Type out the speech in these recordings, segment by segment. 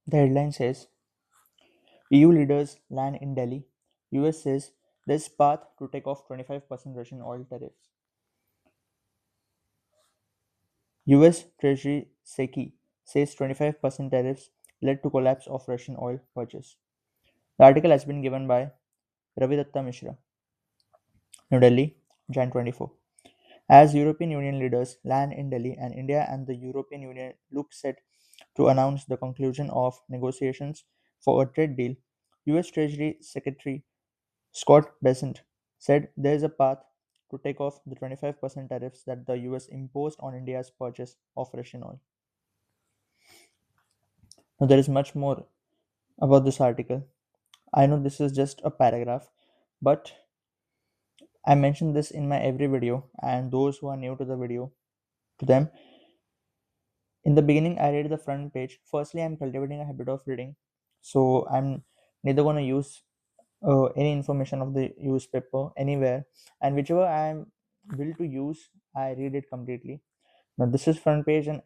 The headline says EU leaders land in Delhi. US says there's path to take off 25% Russian oil tariffs. US Treasury Seki says 25% tariffs led to collapse of Russian oil purchase. The article has been given by Ravidatta Mishra, New Delhi, Jan 24. As European Union leaders land in Delhi and India and the European Union look set to announce the conclusion of negotiations for a trade deal, US Treasury Secretary Scott Bessent said there is a path to take off the 25% tariffs that the US imposed on India's purchase of Russian oil. Now, there is much more about this article. I know this is just a paragraph, but I mention this in my every video, and those who are new to the video, to them, in the beginning, I read the front page. Firstly, I'm cultivating a habit of reading, so I'm neither going to use any information of the newspaper anywhere, and whichever I'm will to use, I read it completely. Now, this is front page, and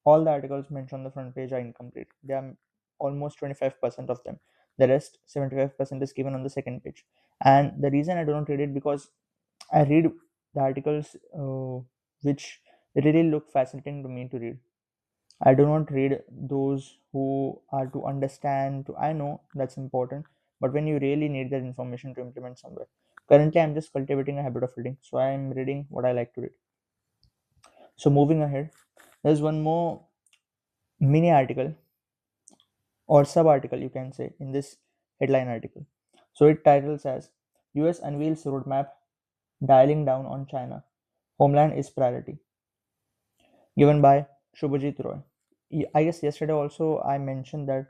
all the articles mentioned on the front page are incomplete. They are almost 25% of them. The rest, 75%, is given on the second page. And the reason I don't read it because I read the articles which really look fascinating to me to read. I do not read those who are to understand. I know that's important, but when you really need that information to implement somewhere. Currently, I'm just cultivating a habit of reading, so I'm reading what I like to read. So, moving ahead, there's one more mini article or sub article, you can say, in this headline article. So, it titles as US unveils roadmap dialing down on China. Homeland is priority. Given by Shubhajit Roy. I guess yesterday also I mentioned that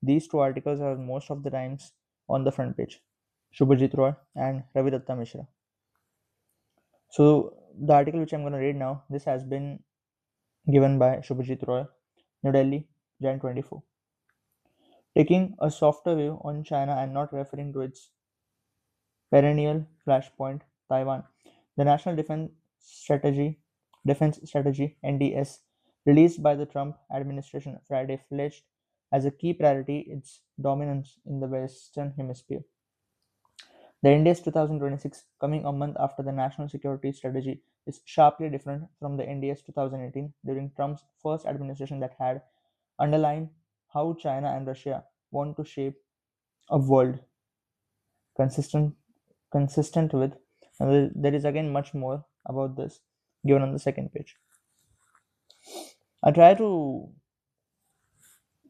these two articles are most of the times on the front page. Shubhajit Roy and Ravi Datta Mishra. So the article which I'm going to read now, this has been given by Shubhajit Roy, New Delhi, Jan 24. Taking a softer view on China and not referring to its perennial flashpoint, Taiwan. The National Defense Strategy (NDS) released by the Trump administration Friday pledged as a key priority its dominance in the Western Hemisphere. The NDS 2026, coming a month after the national security strategy, is sharply different from the NDS 2018 during Trump's first administration that had underlined how China and Russia want to shape a world consistent consistent with. And there is again much more about this given on the second page. I try to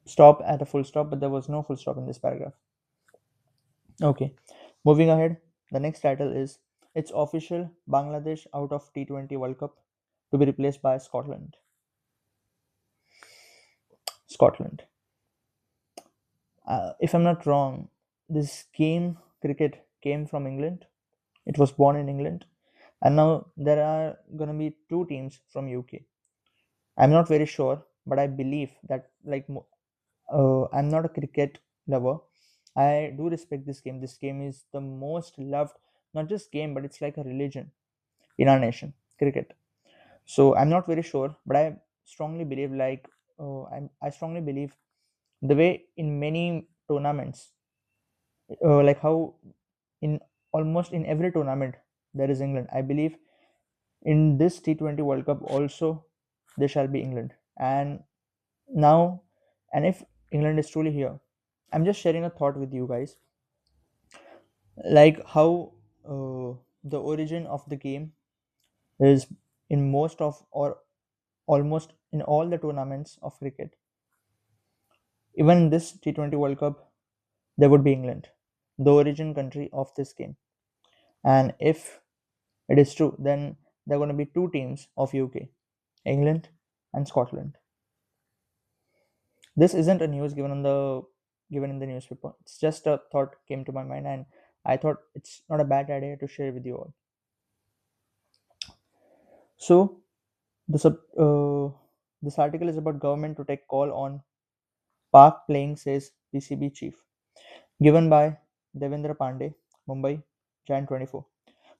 stop at a full stop, but there was no full stop in this paragraph. Okay, moving ahead. The next title is It's Official, Bangladesh Out of T20 World Cup to be replaced by Scotland. Scotland. If I'm not wrong, this game, cricket, came from England. It was born in England. And now there are going to be two teams from UK. I'm not very sure, but I believe that I'm not a cricket lover. I do respect this game. This game is the most loved, not just game, but it's like a religion in our nation, cricket. So I'm not very sure, but I strongly believe I strongly believe the way in many tournaments, like how in almost in every tournament there is England. I believe in this T20 World Cup also there shall be England. And now, and if England is truly here, I'm just sharing a thought with you guys, like how the origin of the game is in most of or almost in all the tournaments of cricket. Even in this T20 World Cup, there would be England, the origin country of this game. And if it is true, then there are going to be two teams of UK, England and Scotland. This isn't a news given in the newspaper. It's just a thought came to my mind, and I thought it's not a bad idea to share with you all. So this this article is about government to take call on park playing, says PCB chief. Given by Devendra Pandey, Mumbai, Jan 24.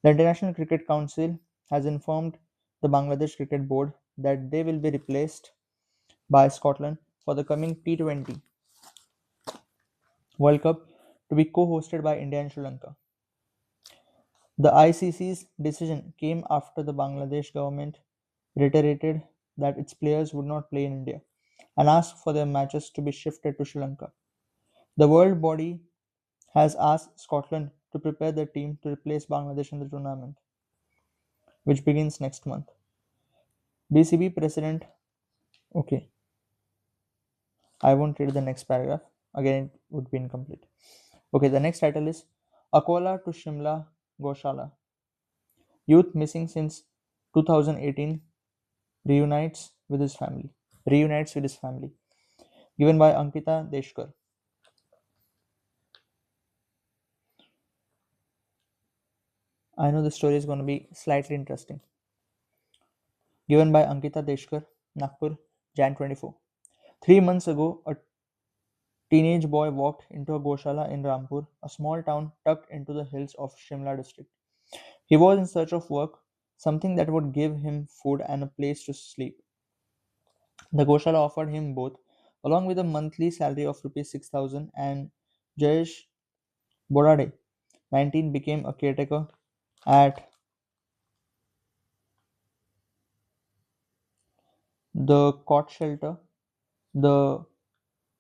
The International Cricket Council has informed the Bangladesh Cricket Board that they will be replaced by Scotland for the coming T20 World Cup to be co-hosted by India and Sri Lanka. The ICC's decision came after the Bangladesh government reiterated that its players would not play in India and asked for their matches to be shifted to Sri Lanka. The world body has asked Scotland to prepare their team to replace Bangladesh in the tournament, which begins next month. BCB President, okay, I won't read the next paragraph. Again, it would be incomplete. Okay, the next title is Akola to Shimla Goshala. Youth missing since 2018 reunites with his family. Reunites with his family. Given by Ankita Deshkar. I know the story is going to be slightly interesting. Given by Ankita Deshkar, Nagpur, Jan 24. 3 months ago, a teenage boy walked into a Goshala in Rampur, a small town tucked into the hills of Shimla district. He was in search of work, something that would give him food and a place to sleep. The Goshala offered him both, along with a monthly salary of rupees 6,000, and Jayesh Borade, 19, became a caretaker at the cot shelter. The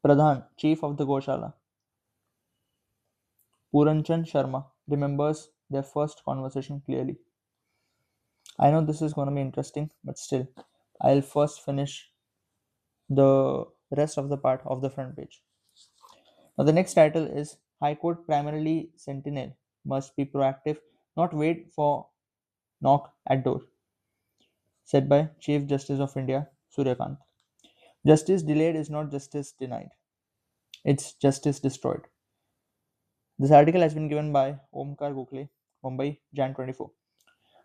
Pradhan, chief of the Goshala, Puranchand Sharma, remembers their first conversation clearly. I know this is going to be interesting, but still, I'll first finish the rest of the part of the front page. Now, the next title is High Court Primarily Sentinel Must Be Proactive, Not Wait for Knock at Door, said by Chief Justice of India, Suryakant. Justice delayed is not justice denied, it's justice destroyed. This article has been given by Omkar Gokhale, Mumbai, Jan 24.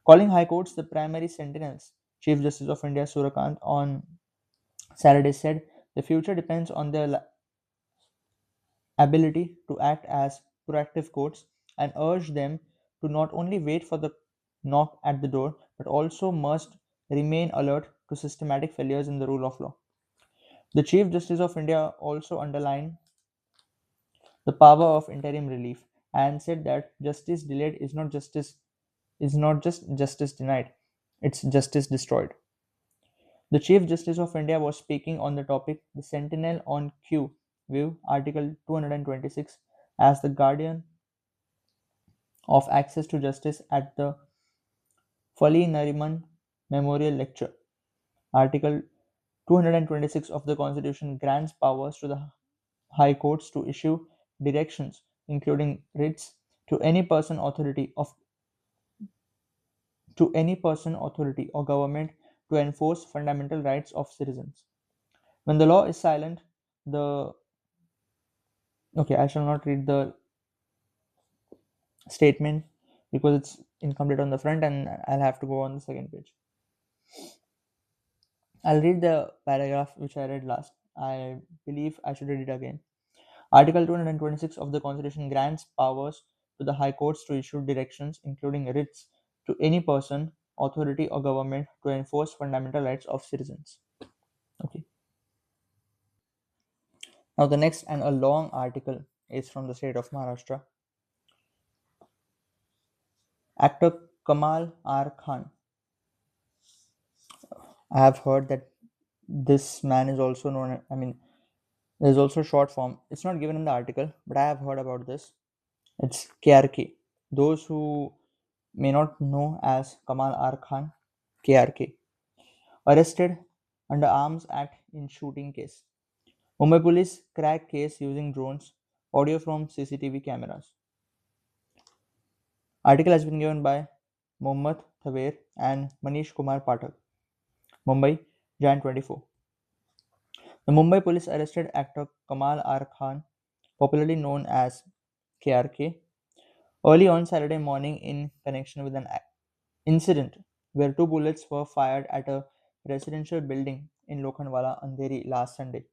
Calling high courts the primary sentinels, Chief Justice of India Suryakant on Saturday said the future depends on their ability to act as proactive courts and urged them to not only wait for the knock at the door but also must remain alert to systematic failures in the rule of law. The Chief Justice of India also underlined the power of interim relief and said that justice delayed is not just justice denied, it's justice destroyed. The Chief Justice of India was speaking on the topic The Sentinel on Q View Article 226 as the guardian of access to justice at the Fali Nariman Memorial Lecture. Article 226 of the Constitution grants powers to the High Courts to issue directions, including writs, to any person, authority, or government to enforce fundamental rights of citizens. When the law is silent, the okay, I shall not read the statement because it's incomplete on the front and I'll have to go on the second page. I'll read the paragraph which I read last. I believe I should read it again. Article 226 of the Constitution grants powers to the High Courts to issue directions, including writs, to any person, authority, or government to enforce fundamental rights of citizens. Okay. Now, the next and a long article is from the state of Maharashtra. Actor Kamal R. Khan. I have heard that this man is also known, there's also short form. It's not given in the article, but I have heard about this. It's KRK. Those who may not know as Kamal R. Khan, KRK, arrested under Arms Act in shooting case. Mumbai police crack case using drones, audio from CCTV cameras. Article has been given by Mohammad Thaver and Manish Kumar Pathak. Mumbai, Jan 24. The Mumbai police arrested actor Kamal R. Khan, popularly known as KRK, early on Saturday morning in connection with an incident where two bullets were fired at a residential building in Lokhandwala, Andheri last Sunday.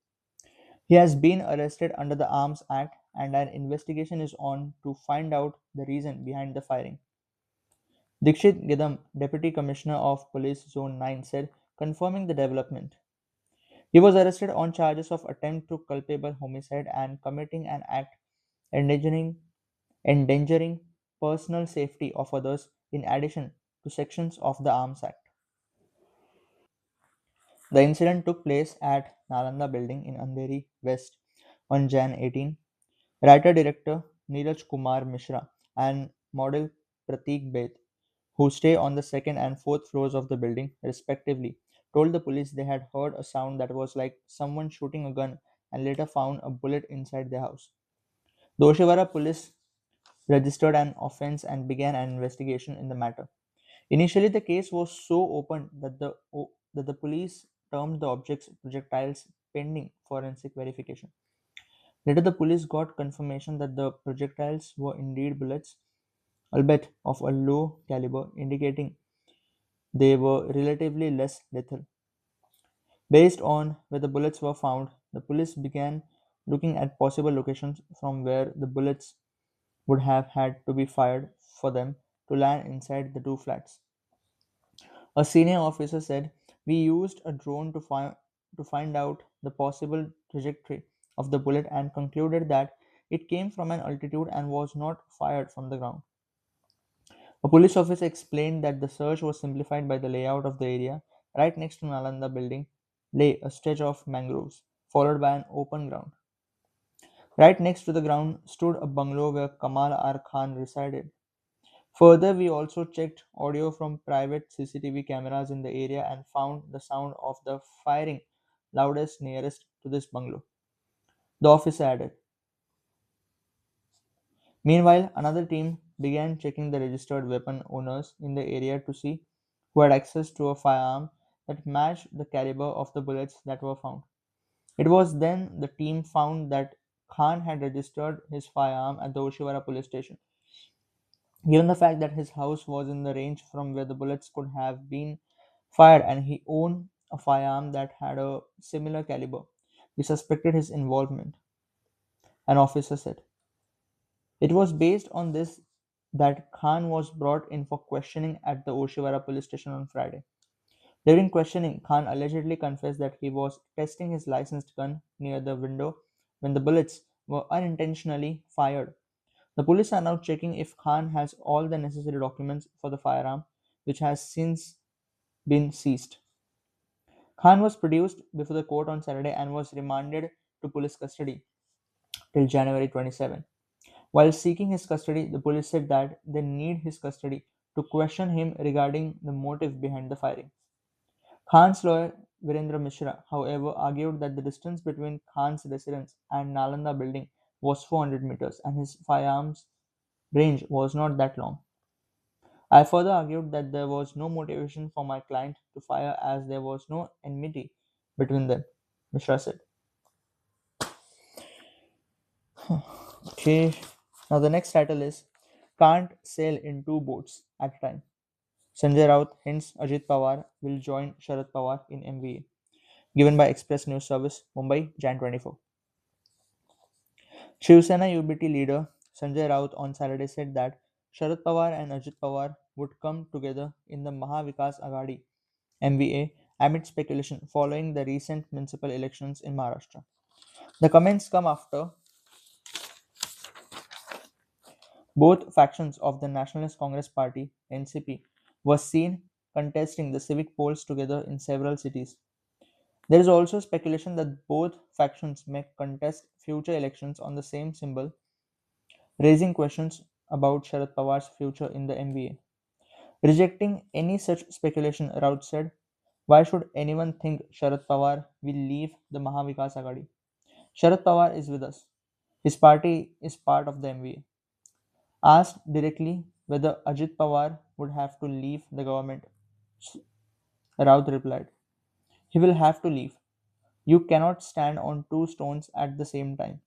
He has been arrested under the Arms Act and an investigation is on to find out the reason behind the firing. Dikshit Gidam, Deputy Commissioner of Police Zone 9, said, confirming the development. He was arrested on charges of attempt to culpable homicide and committing an act endangering, endangering personal safety of others in addition to sections of the Arms Act. The incident took place at Nalanda Building in Andheri West on Jan 18. Writer-director Neeraj Kumar Mishra and model Pratik Beth, who stay on the second and fourth floors of the building, respectively, told the police they had heard a sound that was like someone shooting a gun and later found a bullet inside their house. The Oshiwara police registered an offense and began an investigation in the matter. Initially, the case was so open that the police termed the objects projectiles pending forensic verification. Later, the police got confirmation that the projectiles were indeed bullets, albeit of a low caliber, indicating they were relatively less lethal. Based on where the bullets were found, the police began looking at possible locations from where the bullets would have had to be fired for them to land inside the two flats. A senior officer said, "We used a drone to find out the possible trajectory of the bullet and concluded that it came from an altitude and was not fired from the ground." A police officer explained that the search was simplified by the layout of the area. Right next to Nalanda building lay a stretch of mangroves, followed by an open ground. Right next to the ground stood a bungalow where Kamal R. Khan resided. Further, we also checked audio from private CCTV cameras in the area and found the sound of the firing loudest nearest to this bungalow. The officer added. Meanwhile, another team began checking the registered weapon owners in the area to see who had access to a firearm that matched the caliber of the bullets that were found. It was then the team found that Khan had registered his firearm at the Oshiwara police station. Given the fact that his house was in the range from where the bullets could have been fired and he owned a firearm that had a similar caliber, we suspected his involvement, an officer said. It was based on this that Khan was brought in for questioning at the Oshiwara police station on Friday. During questioning, Khan allegedly confessed that he was testing his licensed gun near the window when the bullets were unintentionally fired. The police are now checking if Khan has all the necessary documents for the firearm, which has since been seized. Khan was produced before the court on Saturday and was remanded to police custody till January 27. While seeking his custody, the police said that they need his custody to question him regarding the motive behind the firing. Khan's lawyer Virendra Mishra, however, argued that the distance between Khan's residence and Nalanda building was 400 meters and his firearms range was not that long. I further argued that there was no motivation for my client to fire as there was no enmity between them, Mishra said. Okay, now the next title is Can't Sail in Two Boats at a Time. Sanjay Raut hints Ajit Pawar will join Sharad Pawar in MVA. Given by Express News Service, Mumbai, Jan 24. Shiv Sena UBT leader Sanjay Raut on Saturday said that Sharad Pawar and Ajit Pawar would come together in the Maha Vikas Aghadi (MVA) amid speculation following the recent municipal elections in Maharashtra. The comments come after both factions of the Nationalist Congress Party (NCP) were seen contesting the civic polls together in several cities. There is also speculation that both factions may contest future elections on the same symbol, raising questions about Sharad Pawar's future in the MVA. Rejecting any such speculation, Raut said, "Why should anyone think Sharad Pawar will leave the Mahavikas Aghadi? Sharad Pawar is with us. His party is part of the MVA." Asked directly whether Ajit Pawar would have to leave the government, Raut replied, "He will have to leave. You cannot stand on two stones at the same time.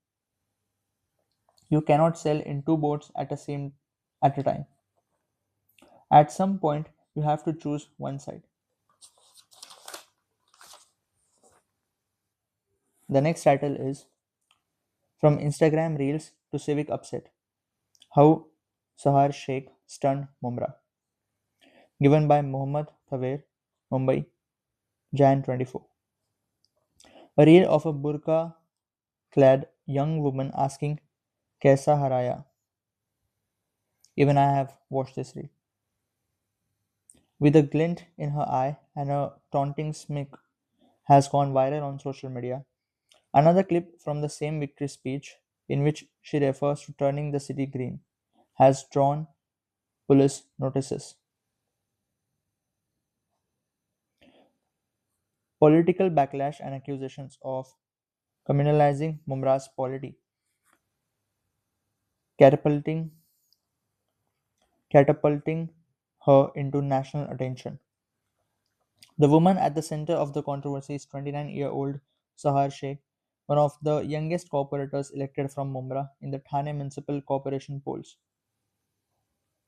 You cannot sail in two boats at a time. At some point, you have to choose one side." The next title is From Instagram Reels to Civic Upset How Sahar Sheikh Stunned Mumra. Given by Mohammad Thaver, Mumbai, Jan 24. A reel of a burqa clad young woman asking, Kaisa Haraya. Even I have watched this reel. With a glint in her eye and a taunting smirk has gone viral on social media. Another clip from the same victory speech, in which she refers to turning the city green, has drawn police notices. Political backlash and accusations of communalizing Mumra's polity, catapulting, catapulting her into national attention. The woman at the center of the controversy is 29-year-old Sahar Sheikh, one of the youngest corporators elected from Mumra in the Thane Municipal Corporation polls.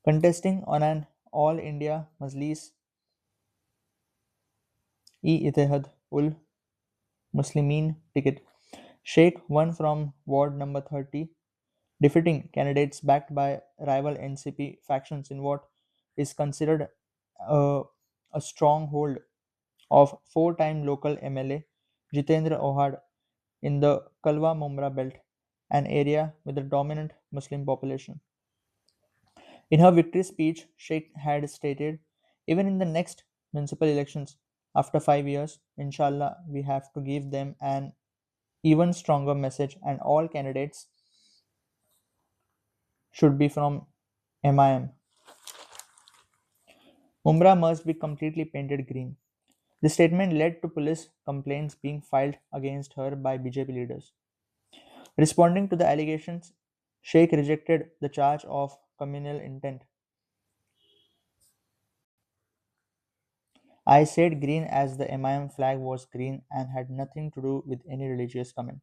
Contesting on an All India Majlis-e-Ittehad ul Muslimin ticket, Sheikh won from Ward number 30, defeating candidates backed by rival NCP factions in what is considered a, a stronghold of four-time local MLA Jitendra Ohad in the Kalwa Mumra belt, an area with a dominant Muslim population. In her victory speech, Sheikh had stated, even in the next municipal elections, after 5 years, inshallah, we have to give them an even stronger message, and all candidates should be from MIM. Mumra must be completely painted green. The statement led to police complaints being filed against her by BJP leaders. Responding to the allegations, Sheikh rejected the charge of communal intent. I said green as the MIM flag was green and had nothing to do with any religious comment.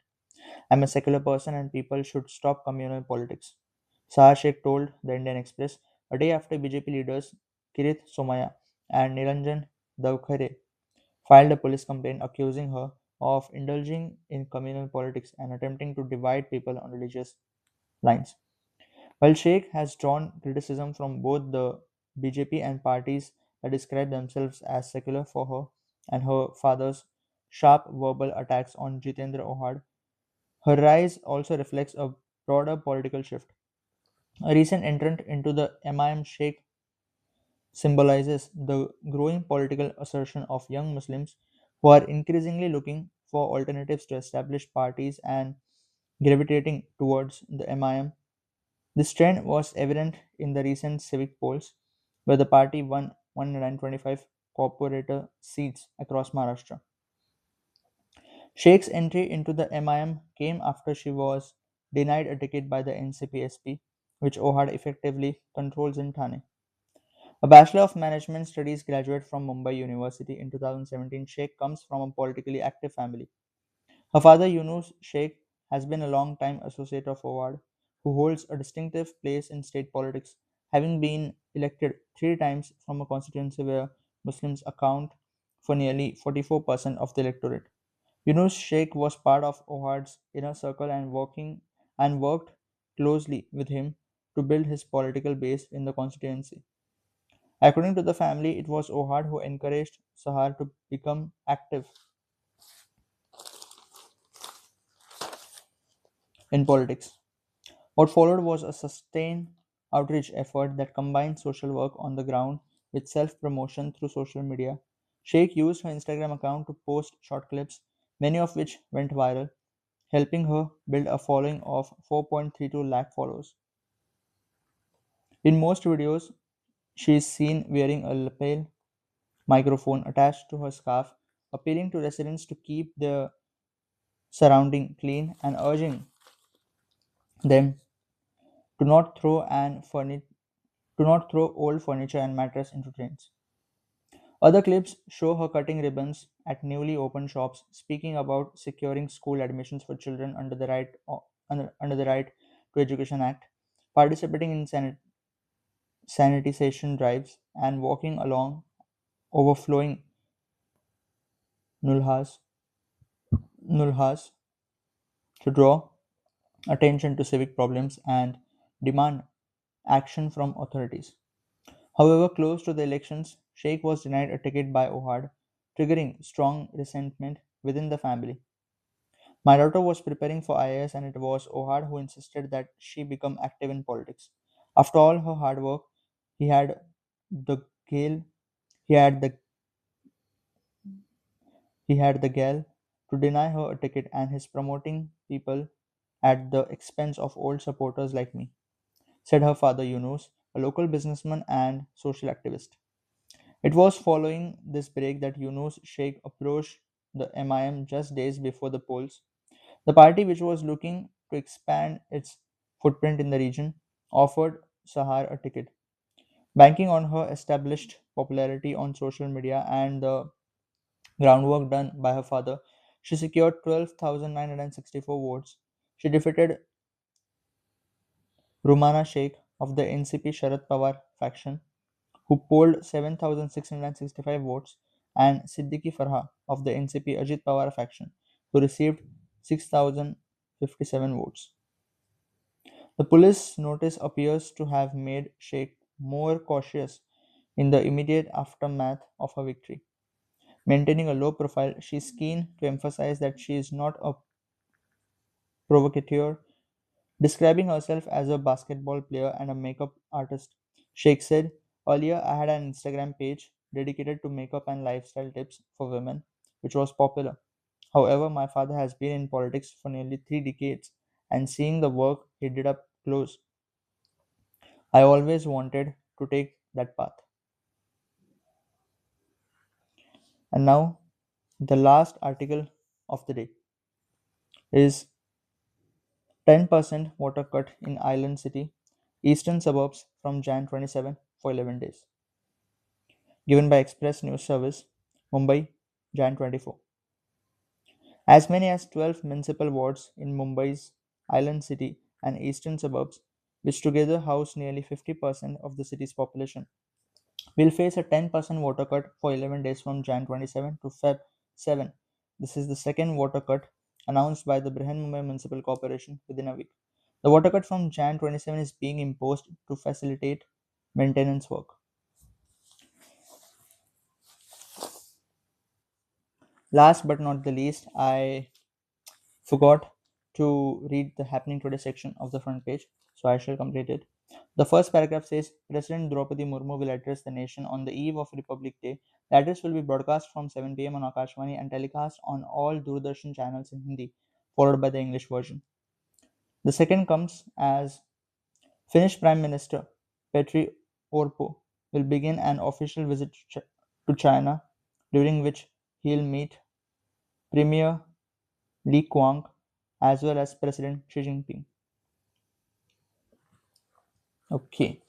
I'm a secular person and people should stop communal politics. Sahar Sheikh told the Indian Express a day after BJP leaders Kirit Somaya and Niranjan Davkhare filed a police complaint accusing her of indulging in communal politics and attempting to divide people on religious lines. While Sheikh has drawn criticism from both the BJP and parties that describe themselves as secular for her and her father's sharp verbal attacks on Jitendra Ohad, her rise also reflects a broader political shift. A recent entrant into the MIM Sheikh symbolizes the growing political assertion of young Muslims who are increasingly looking for alternatives to established parties and gravitating towards the MIM. This trend was evident in the recent civic polls, where the party won 125 corporator seats across Maharashtra. Sheikh's entry into the MIM came after she was denied a ticket by the NCP-SP, which Ohad effectively controls in Thane. A Bachelor of Management Studies graduate from Mumbai University in 2017, Sheikh comes from a politically active family. Her father, Yunus Sheikh, has been a long-time associate of Howard, who holds a distinctive place in state politics, having been elected three times from a constituency where Muslims account for nearly 44% of the electorate. Yunus Sheikh was part of Howard's inner circle and worked closely with him to build his political base in the constituency. According to the family, it was Ohad who encouraged Sahar to become active in politics. What followed was a sustained outreach effort that combined social work on the ground with self promotion through social media. Sheikh used her Instagram account to post short clips, many of which went viral, helping her build a following of 4.32 lakh followers. In most videos, she is seen wearing a lapel microphone attached to her scarf, appealing to residents to keep their surrounding clean and urging them to not throw do not throw old furniture and mattress into drains. Other clips show her cutting ribbons at newly opened shops, speaking about securing school admissions for children under the Right to Education Act, participating in sanitization drives, and walking along overflowing nulhas, nulhas to draw attention to civic problems and demand action from authorities. However, close to the elections, Sheikh was denied a ticket by Ohad, triggering strong resentment within the family. My daughter was preparing for IAS, and it was Ohad who insisted that she become active in politics. After all her hard work, he had the gale he had the he had the gall to deny her a ticket, and his promoting people at the expense of old supporters like me, said her father Yunus, a local businessman and social activist. It was following this break that Yunus Sheikh approached the MIM just days before the polls. The party, which was looking to expand its footprint in the region, offered Sahar a ticket. Banking on her established popularity on social media and the groundwork done by her father, she secured 12,964 votes. She defeated Rumana Sheikh of the NCP Sharad Pawar faction, who polled 7,665 votes, and Siddiqui Farha of the NCP Ajit Pawar faction, who received 6,057 votes. The police notice appears to have made Sheikh more cautious in the immediate aftermath of her victory. Maintaining a low profile, she is keen to emphasize that she is not a provocateur, describing herself as a basketball player and a makeup artist. Sheikh said, "Earlier, I had an Instagram page dedicated to makeup and lifestyle tips for women, which was popular. However, my father has been in politics for nearly 3 decades, and seeing the work he did up close, I always wanted to take that path." And now, the last article of the day is 10% water cut in island city, eastern suburbs from Jan 27 for 11 days. Given by Express News Service, Mumbai, Jan 24. As many as 12 municipal wards in Mumbai's island city and eastern suburbs, which together house nearly 50% of the city's population, will face a 10% water cut for 11 days from Jan 27 to Feb 7. This is the second water cut announced by the Mumbai Municipal Corporation within a week. The water cut from Jan 27 is being imposed to facilitate maintenance work. Last but not the least, I forgot to read the happening today section of the front page, so I shall complete it. The first paragraph says President Draupadi Murmu will address the nation on the eve of Republic Day. The address will be broadcast from 7 pm on Akashvani and telecast on all Doordarshan channels in Hindi, followed by the English version. The second comes as Finnish Prime Minister Petri Orpo will begin an official visit to China, during which he'll meet Premier Li Kuang as well as President Xi Jinping. Okay,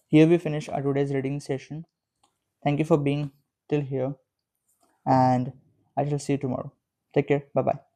here we finish our today's reading session. Thank you for being till here, and I shall see you tomorrow. Take care. Bye bye.